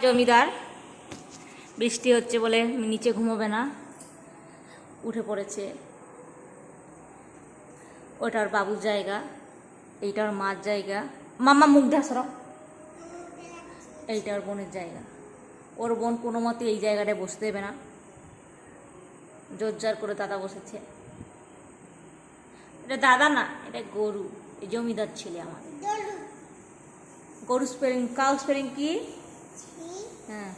জমিদার বৃষ্টি হচ্ছে বলে নিচে ঘুমোবে না, উঠে পড়েছে। ওটার বাবুর জায়গা, এইটার মার জায়গা। মাম্মা মুখ দেখা সরো। এইটার বোনের জায়গা। ওর বোন কোনো মতে এই জায়গাটায় বসতে দেবে না, জোরজার করে দাদা বসেছে। এটা দাদা না, এটা গরু। এই জমিদার ছেলে আমাদের। গরু স্পেলিং, কাউ স্পেলিং কি? হ্যাঁ,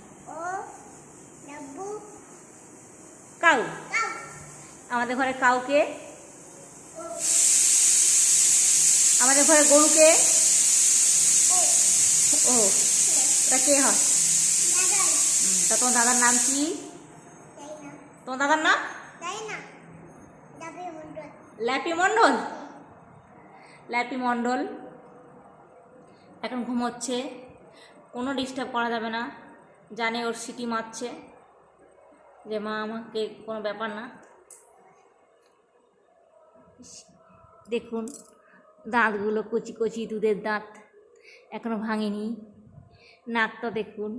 কাউ। আমাদের ঘরে কাউকে, আমাদের ঘরে গরুকে। ও, এটা কে হয়? তা তোমার দাদার নাম কি? তোমার দাদার নাম ল্যাপি মণ্ডল। ল্যাপি মণ্ডল এখন ঘুমোচ্ছে, কোনো ডিস্টার্ব করা যাবে না। জানে ওর সিটি মারছে যে মা আমাকে, কোনো ব্যাপার না। দেখুন দাঁতগুলো কচি কচি, দুধের দাঁত, এখনো ভাঙেনি। নাকটা দেখুন,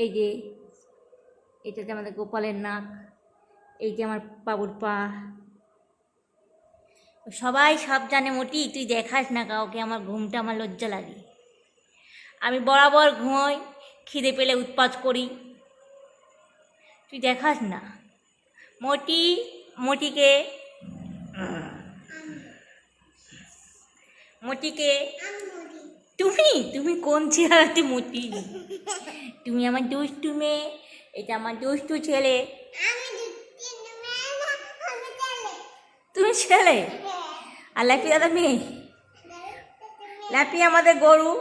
এই যে এটা যে আমাদের গোপালের নাক, এই যে আমার বাবুর পা। সবাই সব জানে মোটি, তুই দেখাস না কাউকে, আমার ঘুমটা আমার লজ্জা লাগে। আমি বরাবর ঘুমোই, খিদে পেলে উৎপাত করি, তুই দেখাস না। মোটি, মোটিকে, মোটিকে তুমি, তুমি কোন চেহারাতে মোটি? তুমি আমার দুষ্টু মেয়ে, এটা আমার দুষ্টু ছেলে। তুমি ছেলে আর ল্যাপি দাদা মেয়ে। ল্যাপি আমাদের গরু,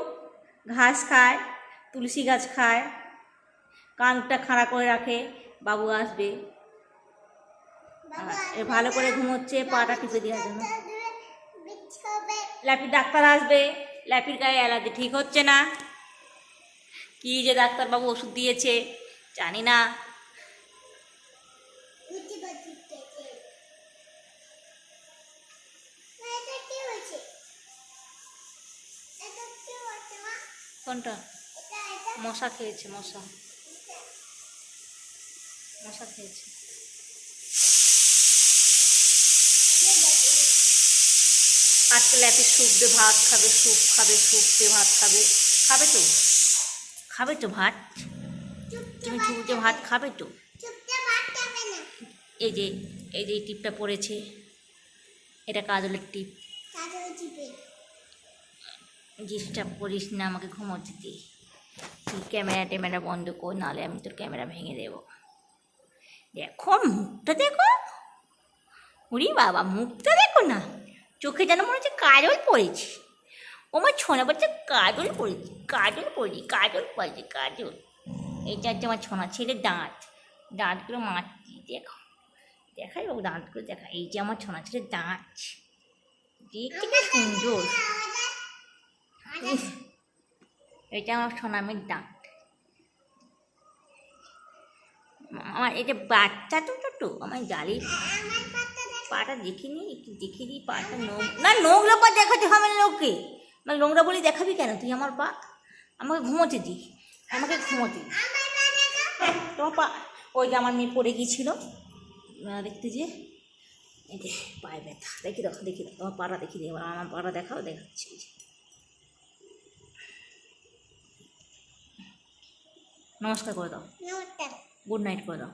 ঘাস খায়, তুলসী গাছ খায়, কানটা খাড়া করে রাখে, বাবু আসবে। ভালো করে ঘুমোচ্ছে, পাটা টিপে দেওয়ার জন্য। ল্যাপির ডাক্তার আসবে, ল্যাপির গায়ে অ্যালার্জি ঠিক হচ্ছে না। কি যে ডাক্তারবাবু ওষুধ দিয়েছে জানি না। কোনটা? মশা খেয়েছে, মশা মশা খেয়েছে। আজকে ল্যাপি স্যুপ দিয়ে ভাত খাবে, স্যুপ খাবে, স্যুপ দিয়ে ভাত খাবে। খাবে তো, খাবে তো ভাত। তুমি স্যুপ দিয়ে ভাত খাবে তো। এই যে, এই যে টিপটা পড়েছে, এটা কাজলের টিপ। ডিস্টার্ব করিস না, আমাকে ঘুমোতে দে। তুই ক্যামেরা ট্যামেরা বন্ধ কর, নাহলে আমি তোর ক্যামেরা ভেঙে দেবো। দেখো মুখটা দেখো, উরি বাবা মুখটা দেখো না, চোখে যেন মনে হচ্ছে কাজল পড়েছে। ও আমার ছোনা বাচ্চা কাজল পড়েছে, কাজল পড়েছি, কাজল পড়েছে, কাজল। এইটা হচ্ছে আমার ছোনা ছেলের দাঁত, দাঁতগুলো মারছি দেখো, দেখাই বাবু দাঁতগুলো দেখা। এই যে আমার ছোনা ছেলের দাঁত, দেখতে কি সুন্দর। এটা আমার সোনামের দাঁত। আমার এটা বাচ্চা তো ছোটো, আমার জালি পাটা দেখিনি, একটু দেখে দিই পাটা। না নোংরা পা দেখাতে হবে না লোককে, মানে নোংরা বলে দেখাবি কেন? তুই আমার পা, আমাকে ঘুমোতে দি, আমাকে ঘুমোতে দি। তোমার পা, ওই যে আমার মেয়ে পড়ে গিয়েছিল দেখতে, যে এই যে পায়ে ব্যথা, দেখি দেখো, দেখি দাও তোমার পাটা, দেখি দিই আমার পাটা দেখাও, দেখাচ্ছি। নমস্কার করে দাও, গুড নাইট করে দাও।